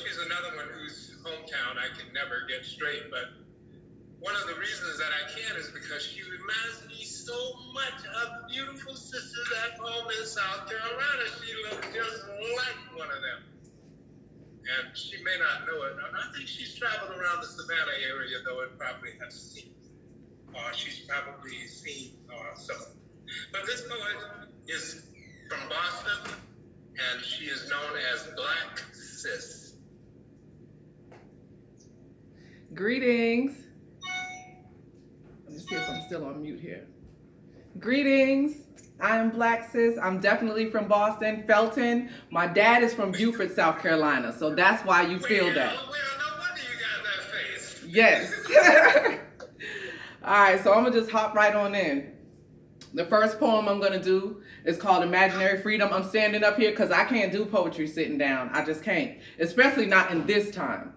she's another one whose hometown I can never get straight, but one of the reasons that I can is because she reminds me so much of beautiful sisters at home in South Carolina. She looks just like one of them. And she may not know it. I think she's traveled around the Savannah area, though, and probably has seen. She's probably seen some. But this poet is from Boston, and she is known as Blaksis. Greetings. Let me see if I'm still on mute here. Greetings. I am Blaksis. I'm definitely from Boston, Felton. My dad is from Beaufort, South Carolina, so that's why you feel that. Well, no wonder you got that face. Yes. All right, so I'm going to just hop right on in. The first poem I'm going to do is called Imaginary Freedom. I'm standing up here because I can't do poetry sitting down. I just can't, especially not in this time.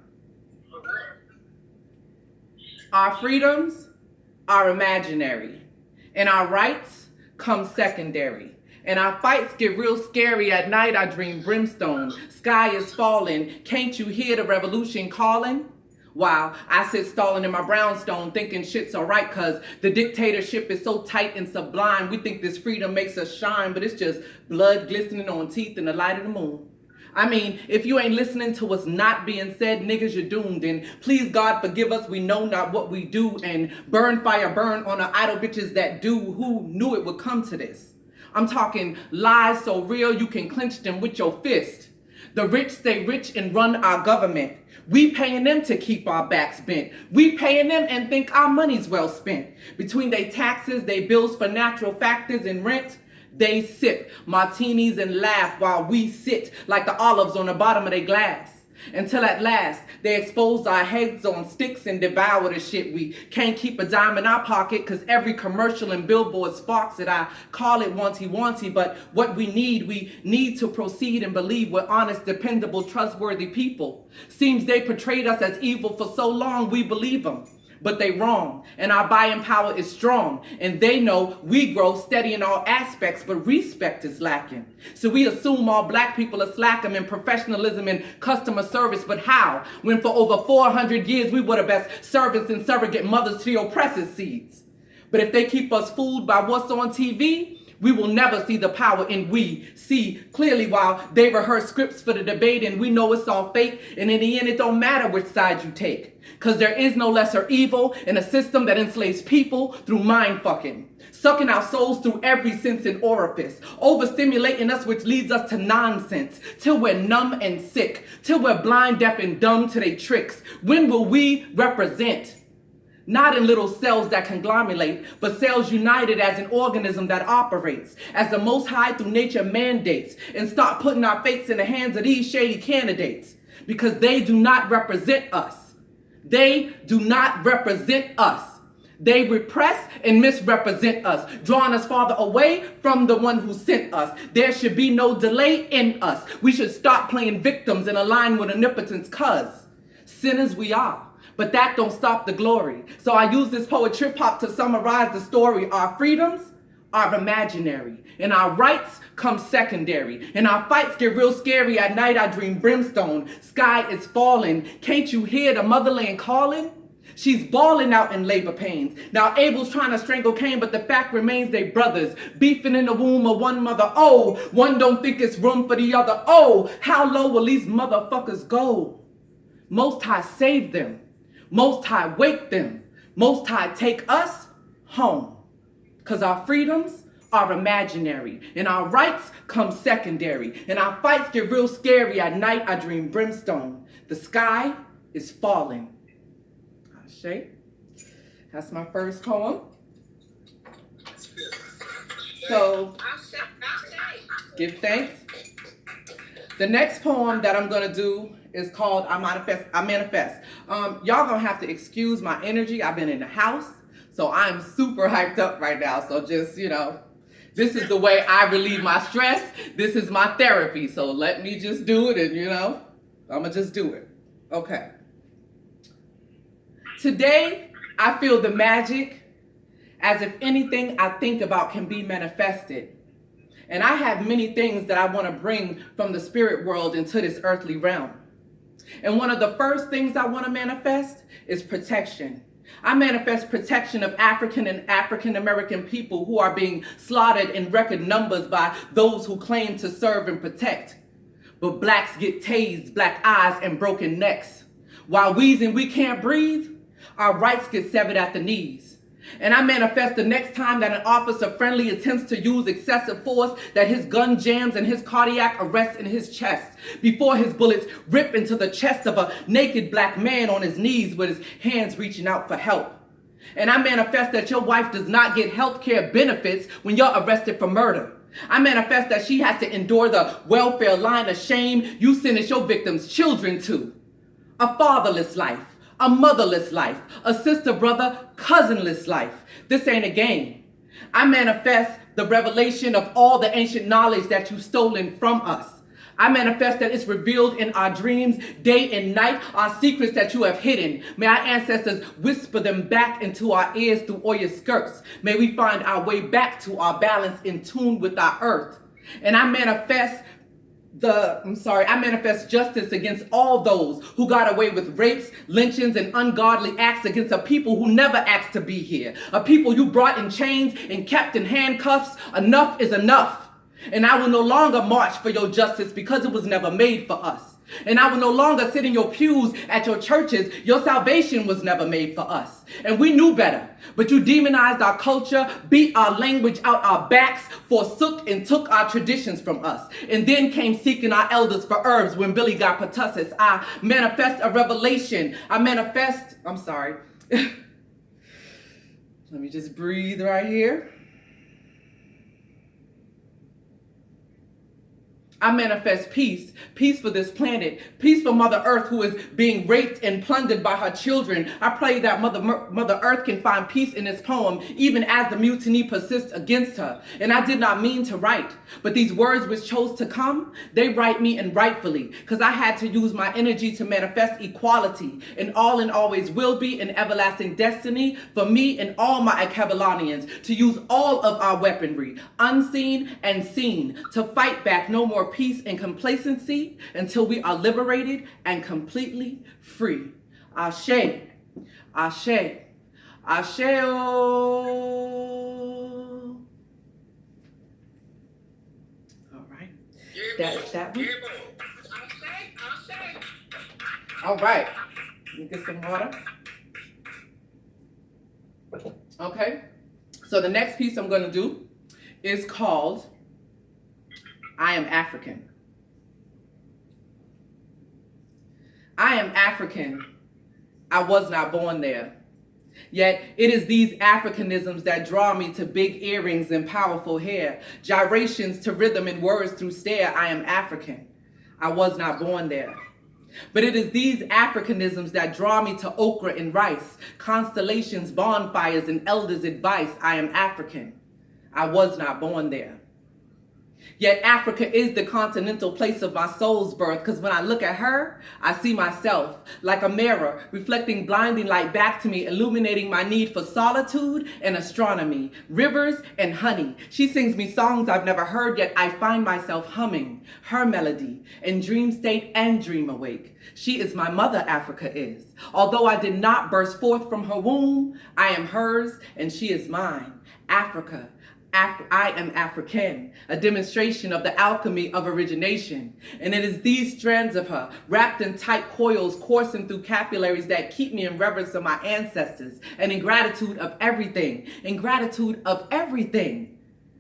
Our freedoms are imaginary, and our rights come secondary. And our fights get real scary. At night I dream brimstone. Sky is falling. Can't you hear the revolution calling? While I sit stalling in my brownstone thinking shit's alright cause the dictatorship is so tight and sublime. We think this freedom makes us shine, but it's just blood glistening on teeth in the light of the moon. I mean, if you ain't listening to what's not being said, niggas, you're doomed. And please, God, forgive us. We know not what we do. And burn, fire, burn on the idle bitches that do. Who knew it would come to this? I'm talking lies so real you can clench them with your fist. The rich stay rich and run our government. We paying them to keep our backs bent. We paying them and think our money's well spent. Between they taxes, they bills for natural factors and rent, they sip martinis and laugh while we sit like the olives on the bottom of their glass. Until at last, they expose our heads on sticks and devour the shit. We can't keep a dime in our pocket because every commercial and billboard sparks it. I call it wanty, but what we need to proceed and believe we're honest, dependable, trustworthy people. Seems they portrayed us as evil for so long, we believe them. But they wrong, and our buying power is strong, and they know we grow steady in all aspects, but respect is lacking. So we assume all black people are slacking in professionalism and customer service, but how? When for over 400 years we were the best servants and surrogate mothers to the oppressors' seeds. But if they keep us fooled by what's on TV, we will never see the power in we see clearly while they rehearse scripts for the debate and we know it's all fake. And in the end, it don't matter which side you take. Because there is no lesser evil in a system that enslaves people through mind fucking. Sucking our souls through every sense and orifice. Overstimulating us which leads us to nonsense. Till we're numb and sick. Till we're blind, deaf, and dumb to their tricks. When will we represent? Not in little cells that conglomerate, but cells united as an organism that operates, as the Most High through nature mandates, and start putting our fates in the hands of these shady candidates, because they do not represent us. They do not represent us. They repress and misrepresent us, drawing us farther away from the one who sent us. There should be no delay in us. We should stop playing victims and align with omnipotence, cause sinners we are. But that don't stop the glory. So I use this poet trip hop to summarize the story. Our freedoms are imaginary, and our rights come secondary. And our fights get real scary. At night I dream brimstone. Sky is falling. Can't you hear the motherland calling? She's bawling out in labor pains. Now Abel's trying to strangle Cain, but the fact remains they brothers. Beefing in the womb of one mother. Oh, one don't think it's room for the other. Oh, how low will these motherfuckers go? Most High save them. Most High wake them. Most High take us home. Because our freedoms are imaginary. And our rights come secondary. And our fights get real scary. At night I dream brimstone. The sky is falling. Ashe. That's my first poem. So, give thanks. The next poem that I'm going to do is called I Manifest. Y'all gonna have to excuse my energy. I've been in the house, so I'm super hyped up right now. So just, this is the way I relieve my stress. This is my therapy. So let me just do it and, I'm gonna just do it. Okay. Today, I feel the magic as if anything I think about can be manifested. And I have many things that I want to bring from the spirit world into this earthly realm. And one of the first things I want to manifest is protection. I manifest protection of African and African American people who are being slaughtered in record numbers by those who claim to serve and protect. But blacks get tased, black eyes, and broken necks. While wheezing we can't breathe, our rights get severed at the knees. And I manifest the next time that an officer friendly attempts to use excessive force, that his gun jams and his cardiac arrests in his chest before his bullets rip into the chest of a naked black man on his knees with his hands reaching out for help. And I manifest that your wife does not get health care benefits when you're arrested for murder. I manifest that she has to endure the welfare line of shame you sentence your victims' children to. A fatherless life, a motherless life, a sister, brother, cousinless life. This ain't a game. I manifest the revelation of all the ancient knowledge that you've stolen from us. I manifest that it's revealed in our dreams, day and night, our secrets that you have hidden. May our ancestors whisper them back into our ears through Oya skirts. May we find our way back to our balance in tune with our earth. And I manifest justice against all those who got away with rapes, lynchings, and ungodly acts against a people who never asked to be here. A people you brought in chains and kept in handcuffs. Enough is enough. And I will no longer march for your justice because it was never made for us. And I will no longer sit in your pews at your churches. Your salvation was never made for us. And we knew better. But you demonized our culture, beat our language out our backs, forsook and took our traditions from us. And then came seeking our elders for herbs when Billy got pertussis. I manifest a revelation. Let me just breathe right here. I manifest peace, peace for this planet, peace for Mother Earth who is being raped and plundered by her children. I pray that Mother Earth can find peace in this poem, even as the mutiny persists against her. And I did not mean to write, but these words which chose to come, they write me and rightfully, because I had to use my energy to manifest equality and all and always will be an everlasting destiny for me and all my Akebelanians to use all of our weaponry, unseen and seen, to fight back no more peace and complacency until we are liberated and completely free. Ashe, Ashe, Ashe-o. All right, that's that one. All right, let me get some water. Okay, so the next piece I'm going to do is called I Am African. I am African. I was not born there. Yet it is these Africanisms that draw me to big earrings and powerful hair, gyrations to rhythm and words through stare. I am African. I was not born there. But it is these Africanisms that draw me to okra and rice, constellations, bonfires, and elders' advice. I am African. I was not born there. Yet Africa is the continental place of my soul's birth, because when I look at her, I see myself like a mirror, reflecting blinding light back to me, illuminating my need for solitude and astronomy, rivers and honey. She sings me songs I've never heard, yet I find myself humming her melody in dream state and dream awake. She is my mother, Africa is. Although I did not burst forth from her womb, I am hers and she is mine. Africa. I am African, a demonstration of the alchemy of origination. And it is these strands of her, wrapped in tight coils, coursing through capillaries that keep me in reverence of my ancestors and in gratitude of everything,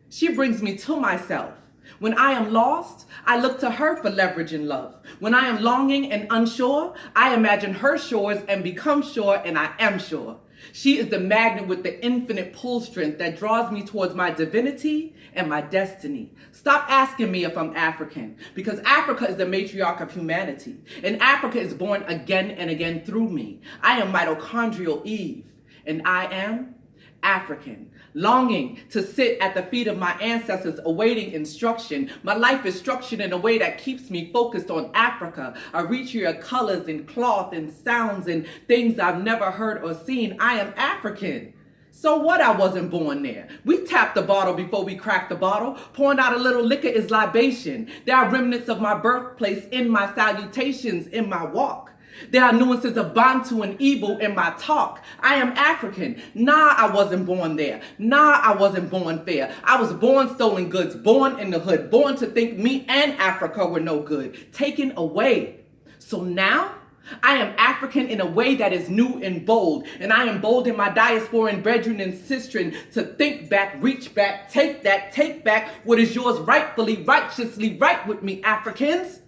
She brings me to myself. When I am lost, I look to her for leverage and love. When I am longing and unsure, I imagine her shores and become sure, and I am sure. She is the magnet with the infinite pull strength that draws me towards my divinity and my destiny. Stop asking me if I'm African, because Africa is the matriarch of humanity, and Africa is born again and again through me. I am mitochondrial Eve, and I am African, longing to sit at the feet of my ancestors, awaiting instruction. My life is structured in a way that keeps me focused on Africa. I reach here colors and cloth and sounds and things I've never heard or seen. I am African. So what I wasn't born there? We tap the bottle before we crack the bottle. Pouring out a little liquor is libation. There are remnants of my birthplace in my salutations, in my walk. There are nuances of Bantu and Igbo in my talk. I am African. Nah, I wasn't born there. Nah, I wasn't born fair. I was born stolen goods, born in the hood, born to think me and Africa were no good, taken away. So now, I am African in a way that is new and bold, and I am bold in my diasporan brethren and sistren to think back, reach back, take back what is yours rightfully, righteously right with me, Africans.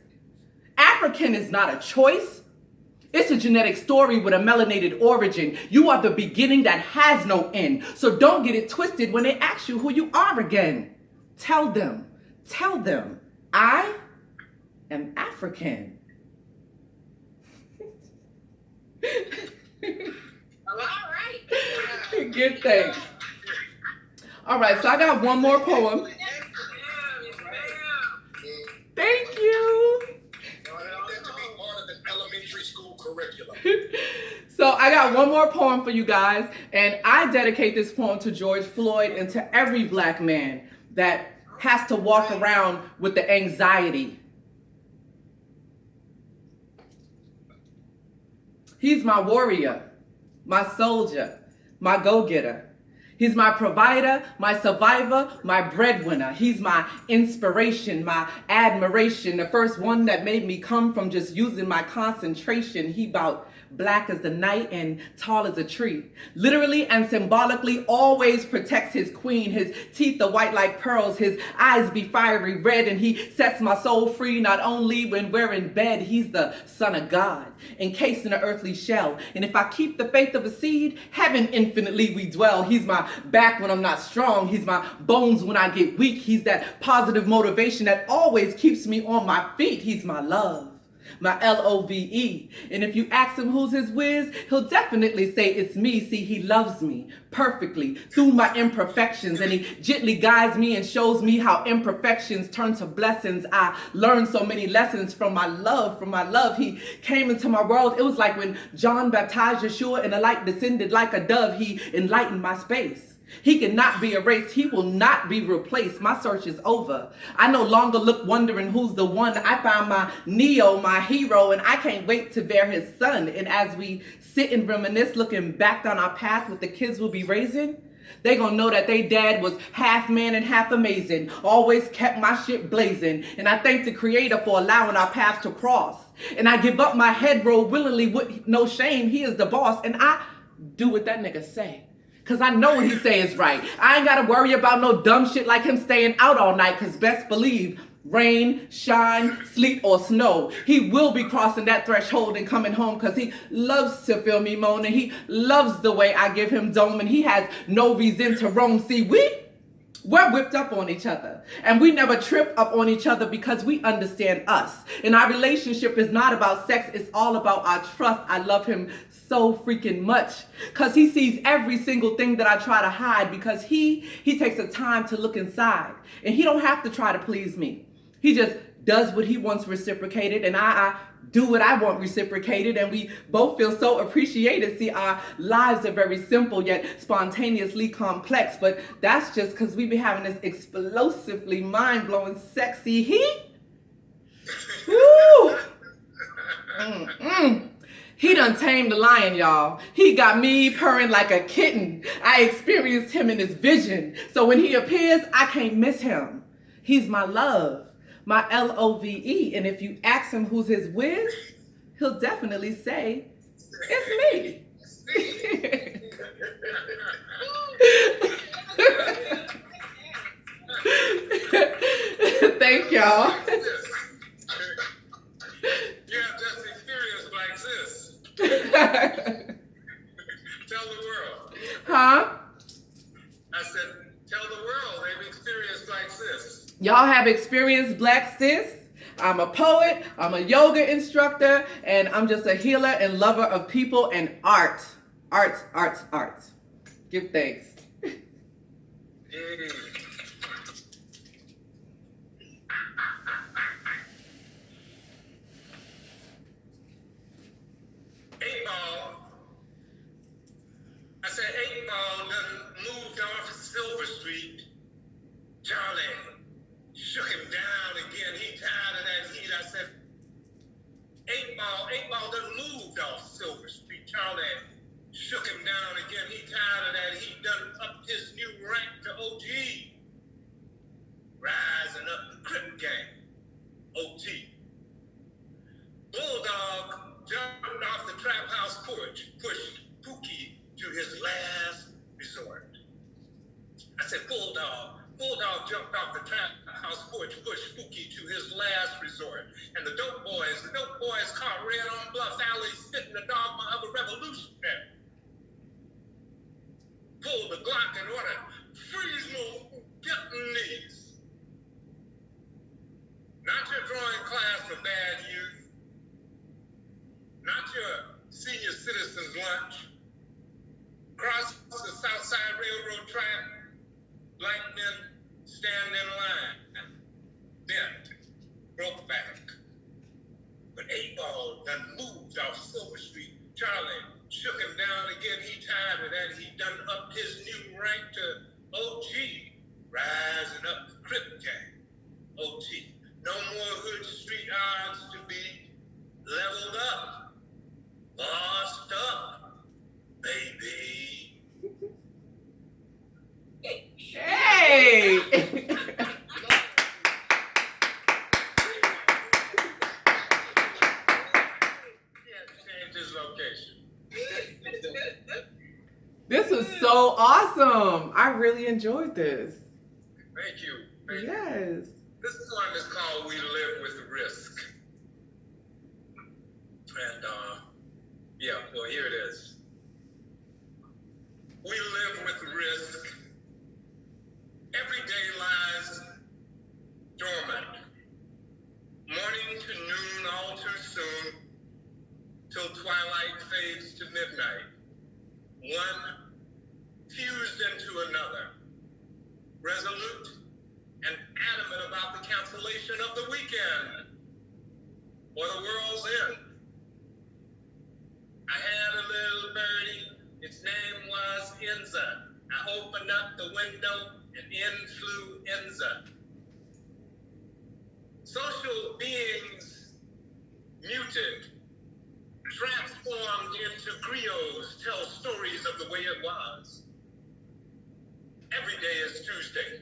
African is not a choice. It's a genetic story with a melanated origin. You are the beginning that has no end, so don't get it twisted when they ask you who you are again. Tell them, I am African. All right. Give thanks. All right, so I got one more poem. Thank you. Elementary school curriculum. So I got one more poem for you guys, and I dedicate this poem to George Floyd and to every black man that has to walk around with the anxiety. He's my warrior, my soldier, my go-getter. He's my provider, my survivor, my breadwinner. He's my inspiration, my admiration. The first one that made me come from just using my concentration. He bout black as the night and tall as a tree. Literally and symbolically always protects his queen. His teeth are white like pearls. His eyes be fiery red, and he sets my soul free not only when we're in bed. He's the Son of God, encased in an earthly shell. And if I keep the faith of a seed, heaven infinitely we dwell. He's my back when I'm not strong. He's my bones when I get weak. He's that positive motivation that always keeps me on my feet. He's my love, my Love. And if you ask him who's his whiz, he'll definitely say it's me. See, he loves me perfectly through my imperfections, and he gently guides me and shows me how imperfections turn to blessings. I learned so many lessons from my love. He came into my world. It was like when John baptized Yeshua and the light descended like a dove. He enlightened my space. He cannot be erased. He will not be replaced. My search is over. I no longer look wondering who's the one. I found my Neo, my hero, and I can't wait to bear his son. And as we sit and reminisce, looking back down our path what the kids will be raising, they gonna know that they dad was half man and half amazing. Always kept my shit blazing. And I thank the Creator for allowing our paths to cross. And I give up my head roll willingly with no shame. He is the boss, and I do what that nigga say. Cause I know what he say is right. I ain't gotta worry about no dumb shit like him staying out all night. Cause best believe, rain, shine, sleet, or snow, he will be crossing that threshold and coming home. Cause he loves to feel me moan, and he loves the way I give him dome, and he has no reason to roam. See, we're whipped up on each other, and we never trip up on each other because we understand us. And our relationship is not about sex, it's all about our trust. I love him so freaking much because he sees every single thing that I try to hide, because he takes the time to look inside, and he don't have to try to please me. He just does what he wants reciprocated, and I do what I want reciprocated, and we both feel so appreciated. See, our lives are very simple yet spontaneously complex, but that's just because we be having this explosively mind-blowing sexy heat. Woo! He done tamed the lion, y'all. He got me purring like a kitten. I experienced him in his vision, so when he appears, I can't miss him. He's my love, my Love, and if you ask him who's his whiz, he'll definitely say, it's me. Thank y'all. You have just experienced like this. Tell the world. Huh? I said, tell the world they've experienced like this. Y'all have experienced Black Sis. I'm a poet, I'm a yoga instructor, and I'm just a healer and lover of people and art. Arts. Give thanks. 8 Ball. I said 8 Ball off Silver Street. Charlie shook him down again. He tired of that. He done upped his new rank to OG. Rising up the Crip Gang. OT. Bulldog jumped off the trap house porch, pushed Pookie to his last resort. I said, Bulldog. Bulldog jumped off the trap house porch, pushed Pookie to his last resort. And the dope boys caught red on Bluff Alley, spitting the dogma of a revolutionary. Pulled the Glock and ordered, freeze move, get in knees. Not your drawing class for bad youth. Not your senior citizens lunch. Cross the Southside Railroad track. Black men stand in line. Then broke back. But 8-Ball done moved off Silver Street. Charlie shook him down again. He tired of that. He done upped his new rank to OG. Rising up the Crip Gang. OT. No more Hood Street odds to be leveled up. Bossed up, baby. Hey! This was so awesome. I really enjoyed this. Thank you. Thank you. Yes. This one is called We Live with Risk. And, yeah, well, here it is. We live with risk. Every day lies dormant. Morning to noon, all too soon, till twilight fades to midnight. One fused into another, resolute and adamant about the cancellation of the weekend or the world's end. I had a little birdie, its name was Enza. I opened up the window and in flew Enza. Social beings muted, transformed into griots, tell stories of the way it was. Every day is Tuesday.